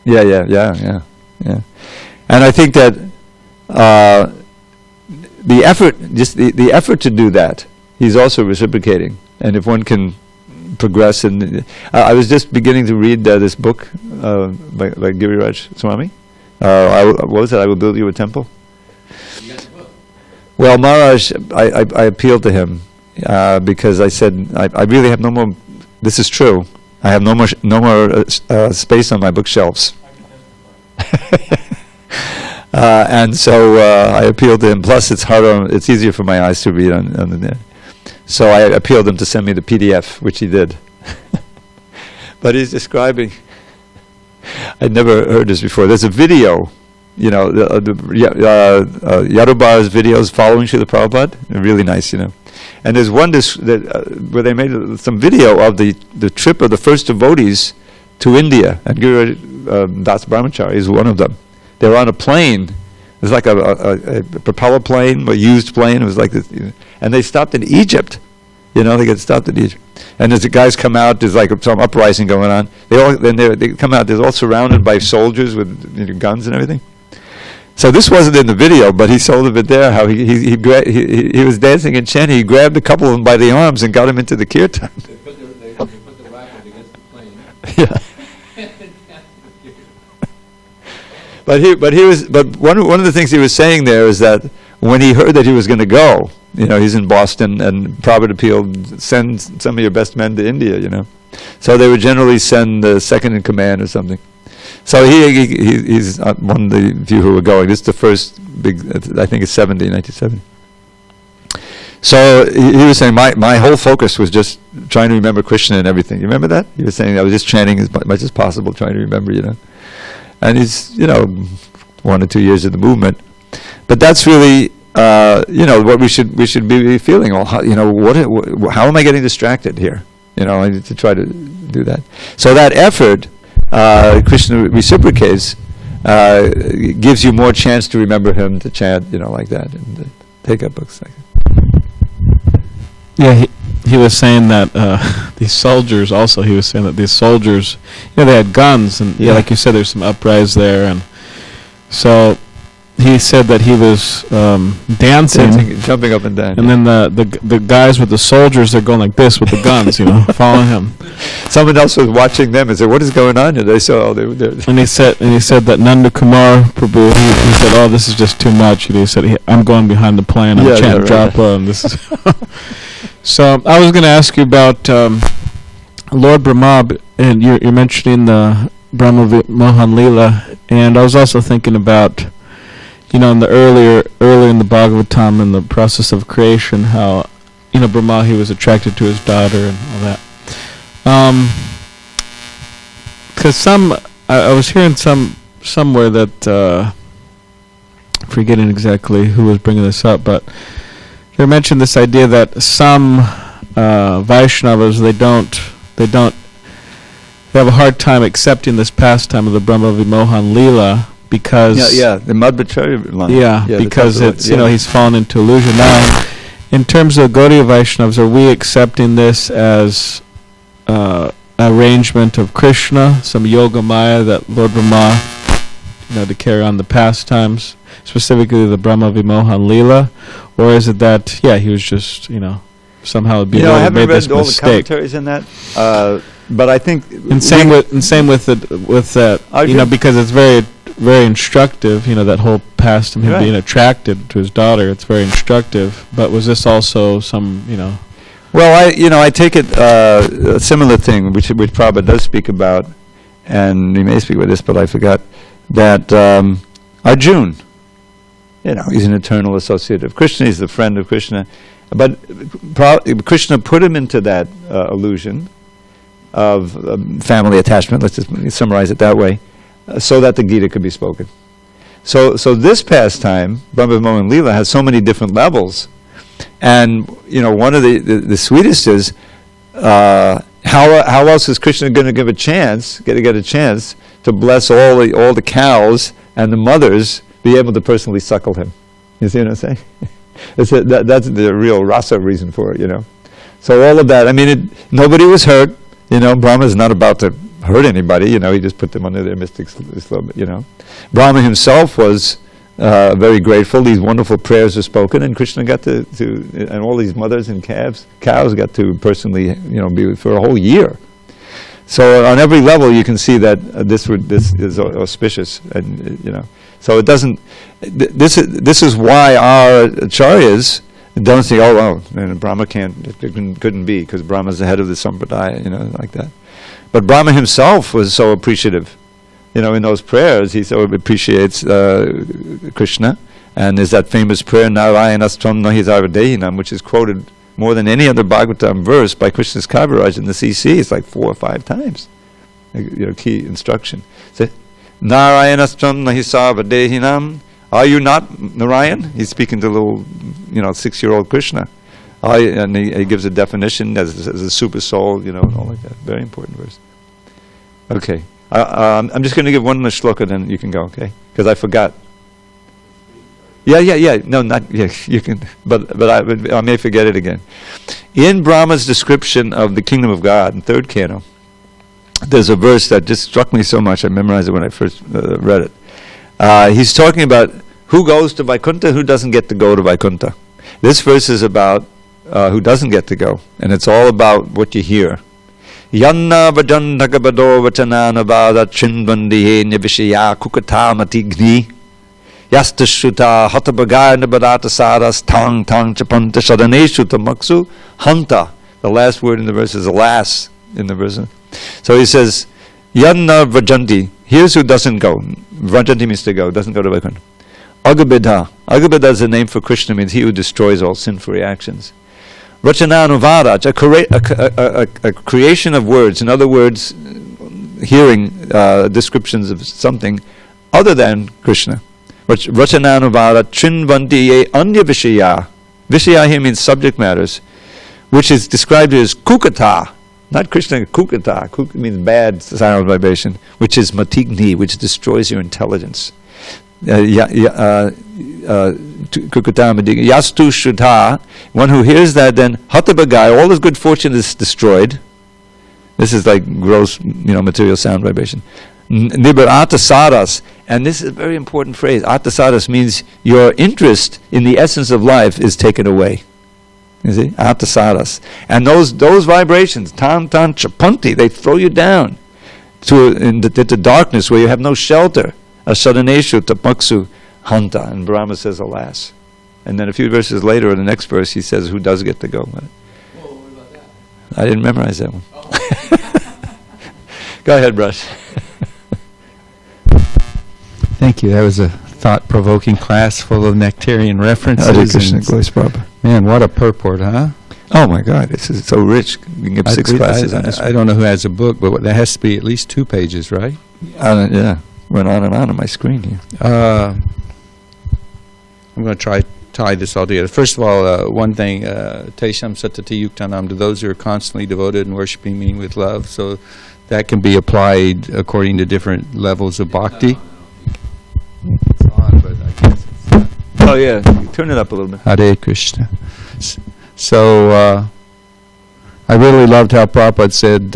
Yeah. And I think that the effort to do that, he's also reciprocating. And if one can progress, and I was just beginning to read this book by Giriraj Swami. What was it? I Will Build You a Temple. You got the book. Well, Maharaj, I appealed to him because I said I really have no more. This is true. I have no more space on my bookshelves. And so I appealed to him. Plus, it's easier for my eyes to read on the net. So I appealed him to send me the PDF, which he did. But he's describing. I'd never heard this before. There's a video, Yadobar's videos following Srila Prabhupada. They're really nice, And there's one where they made some video of the trip of the first devotees to India, and Guru Das Brahmachari is one of them. They were on a plane. It was like a propeller plane, a used plane. It was like this, and they stopped in Egypt. They get stopped in Egypt, and as the guys come out, there's like some uprising going on. They come out. They're all surrounded by soldiers with guns and everything. So this wasn't in the video, but he sold it there. How he was dancing and chanting. He grabbed a couple of them by the arms and got them into the kirtan. They put the racket against the plane. Yeah. But one of the things he was saying there is that when he heard that he was going to go, he's in Boston, and Prabhupada appealed, send some of your best men to India, So they would generally send the second in command or something. So he's one of the few who were going. This is the first big, I think it's 1970. So he was saying, my whole focus was just trying to remember Krishna and everything. You remember that? He was saying, I was just chanting as much as possible, trying to remember, And he's, 1 or 2 years of the movement. But that's really, what we should be feeling. Well, how am I getting distracted here? I need to try to do that. So that effort, Krishna reciprocates, gives you more chance to remember him, to chant, like that, and take up books like that. Yeah, he was saying that these soldiers also, they had guns, and like you said, there's some uprise there, and so he said that he was dancing, jumping up and down. And then the guys with the soldiers, they're going like this with the guns, following him. Someone else was watching them and said, "What is going on?" And they saw they were there. And he said that Nanda Kumar Prabhu, he said, "Oh, this is just too much." And he said, "I'm going behind the plane. I'm chanting japa, and this is." So I was going to ask you about Lord Brahma, and you're mentioning the Brahma Mohan Leela, and I was also thinking about, in the earlier in the Bhagavatam, in the process of creation, how Brahma, he was attracted to his daughter and all that. Because I was hearing somewhere that forgetting exactly who was bringing this up, but they mentioned this idea that some Vaishnavas they have a hard time accepting this pastime of the Brahma Vimohan Leela because the Madhvacharya line. Because it's he's fallen into illusion. Now, in terms of Gaudiya Vaishnavas, are we accepting this as arrangement of Krishna, some yoga maya that Lord Brahma, to carry on the pastimes, specifically the Brahma Vimohan Leela, or is it that he was just somehow I haven't read all the commentaries in that, but I think same with that because it's very very instructive, that whole pastime, him being attracted to his daughter, it's very instructive. But was this also some Well, I take it a similar thing, which Prabhupada does speak about, and we may speak about this, but I forgot, that Arjuna, he's an eternal associate of Krishna, he's the friend of Krishna, but Krishna put him into that illusion of family attachment, let's just summarize it that way, so that the Gita could be spoken. So this pastime, Brahma Vimohan and Leela, has so many different levels, and one of the sweetest is how else is Krishna going to get a chance to bless all the cows and the mothers be able to personally suckle him? You see what I'm saying? That's the real rasa reason for it, So all of that, nobody was hurt. Brahma is not about to hurt anybody. He just put them under their mystic slope. Brahma himself was very grateful. These wonderful prayers were spoken, and Krishna got to and all these mothers and cows got to personally, be with for a whole year. So on every level, you can see that this is auspicious, and So it doesn't. This is why our acharyas don't say, "Oh, well, Brahma couldn't be," because Brahma is the head of the sampradaya, like that. But Brahma himself was so appreciative. In those prayers, he so appreciates Krishna, and there's that famous prayer, "Narayanastvam nahi sarvadehinam," which is quoted more than any other Bhagavatam verse by Krishna's Kaviraj in the CC. It's like 4 or 5 times. Key instruction. So, Narayanastvam nahi sarvadehinam. Are you not Narayan? He's speaking to little, 6-year-old Krishna. And he gives a definition as a super soul, and all like that. Very important verse. Okay. I'm just going to give one more shloka, then you can go, okay? Because I forgot. Yeah. No, not, yeah, you can, but I may forget it again. In Brahma's description of the kingdom of God, in 3rd canto, there's a verse that just struck me so much, I memorized it when I first read it. He's talking about who goes to Vaikuntha, who doesn't get to go to Vaikuntha. This verse is about who doesn't get to go, and it's all about what you hear. Yanna vajannagabado vachananavada chinvandihe nivishaya kukata matigni yastashuta hatabagaya nabadata saras tang chapanta shadaneshu tamaksu hanta. The last word in the verse is alas in the verse. So he says, Yanna vajanti, here's who doesn't go. Vajanti means to go, doesn't go to Vaikuntha. Agabidha. Agabidha is the name for Krishna, means he who destroys all sinful reactions. Rachananuvada, a creation of words. In other words, hearing descriptions of something other than Krishna. Rachananuvada chinvandiye anya vishaya. Vishaya here means subject matters, which is described as kukata. Not Krishna, kukata. Kuk means bad sound vibration, which is matigni, which destroys your intelligence. Yastu Shuddha, one who hears that, then Hatabagai, all his good fortune is destroyed. This is like gross, material sound vibration. Nibar Atasaras, and this is a very important phrase. Atasaras means your interest in the essence of life is taken away. You see, Atasaras, and those vibrations, tan chapanti, they throw you down into darkness where you have no shelter. Asadaneshu tapaksu hanta, and Brahma says alas. And then a few verses later, in the next verse, he says who does get to go. Whoa, what about that? I didn't memorize that one. Oh. Go ahead, Brush. Thank you. That was a thought-provoking class full of nectarian references. Hare Krishna, Glory Prabhupada. Man, what a purport, huh? Oh my God, this is so rich. We can give 6 classes on this. I don't know who has a book, but that has to be at least 2 pages, right? Yeah. Went on and on my screen here. I'm going to tie this all together. First of all, one thing, Tesham Satati Yuktanam, to those who are constantly devoted and worshiping me with love. So that can be applied according to different levels of bhakti. It's on, but I guess it's not. Oh yeah, turn it up a little bit. Hare Krishna. So I really loved how Prabhupada said,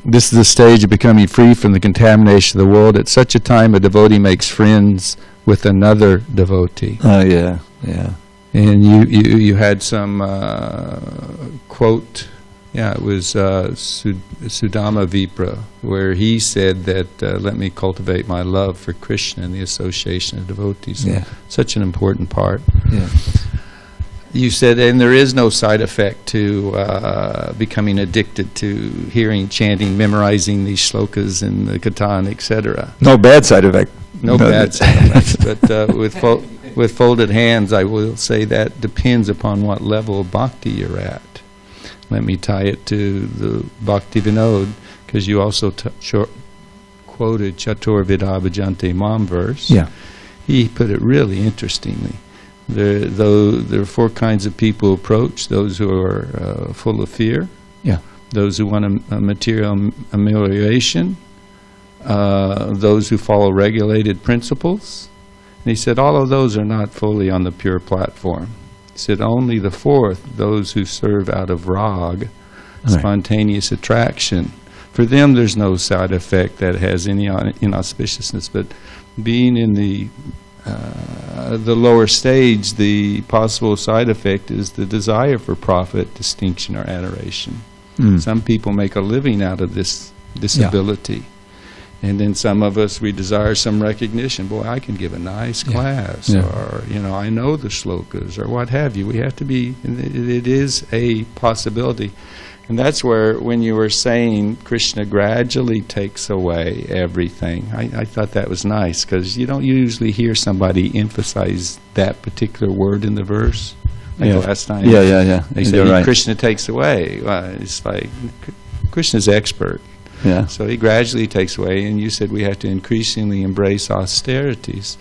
this is the stage of becoming free from the contamination of the world. At such a time, a devotee makes friends with another devotee. Oh, yeah. And you had some quote, it was Sudama Vipra, where he said that, let me cultivate my love for Krishna and the association of devotees. Yeah. Such an important part. Yeah. You said, and there is no side effect to becoming addicted to hearing, chanting, memorizing these shlokas and the kirtan, etc. No bad side effect. No bad side effects. But with folded hands, I will say that depends upon what level of bhakti you're at. Let me tie it to the Bhakti Vinod, because you also quoted Chatur Vida Bhajante Mam verse. Yeah. He put it really interestingly. There are four kinds of people approach: those who are full of fear, Yeah. those who want a material amelioration, those who follow regulated principles. And he said all of those are not fully on the pure platform. He said only the fourth, those who serve out of rag, Right. spontaneous attraction. For them, there's no side effect that has any inauspiciousness, but being in the lower stage, the possible side effect is the desire for profit, distinction, or adoration. Mm. Some people make a living out of this ability. And then some of us, we desire some recognition. Boy, I can give a nice class, Yeah. or, I know the shlokas, or what have you. We have to be, it is a possibility. And that's where, when you were saying Krishna gradually takes away everything, I thought that was nice, because you don't usually hear somebody emphasize that particular word in the verse. Like last time. Yeah. They You're say right. Krishna takes away. It's like, Krishna's expert. Yeah. So he gradually takes away, and you said we have to increasingly embrace austerities.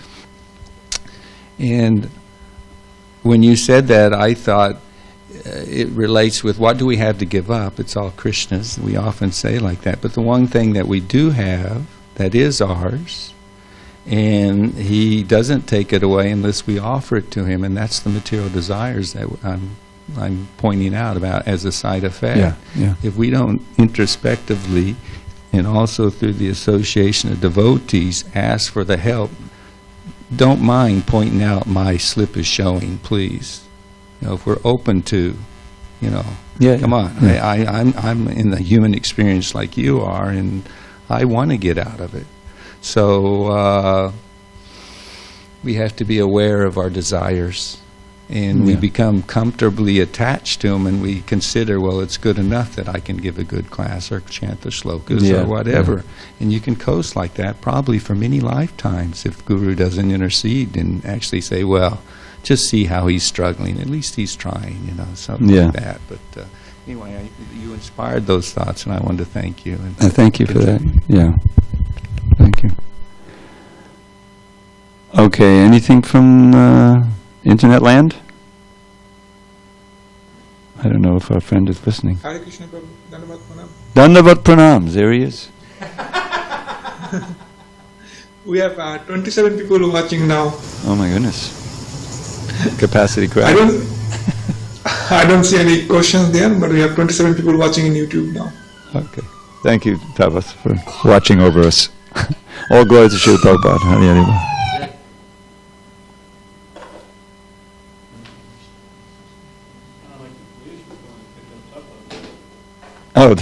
And when you said that, I thought it relates with what do we have to give up? It's all Krishna's. We often say like that. But the one thing that we do have that is ours, and he doesn't take it away unless we offer it to him, and that's the material desires that I'm pointing out about as a side effect. Yeah. If we don't introspectively, and also through the association of devotees, ask for the help, don't mind pointing out my slip is showing, please. If we're open to, come on. Yeah. I'm in the human experience like you are, and I want to get out of it. So we have to be aware of our desires. And we become comfortably attached to them, and we consider, well, it's good enough that I can give a good class or chant the shlokas or whatever. And you can coast like that probably for many lifetimes if Guru doesn't intercede and actually say, well, just see how he's struggling. At least he's trying, something like that. But anyway, you inspired those thoughts, and I wanted to thank you. And Thank you for that. Yeah. Thank you. Okay, anything from Internet land? I don't know if our friend is listening. Hare Krishna Prabhu, Dandavat Pranam. Dandavat pranam. There he is. We have 27 people watching now. Oh my goodness. Capacity crowd. I don't see any questions there, but we have 27 people watching in YouTube now. Okay. Thank you, Tapas, for watching over us. All glory to Srila Prabhupada. Hari Hari Bol. Oh,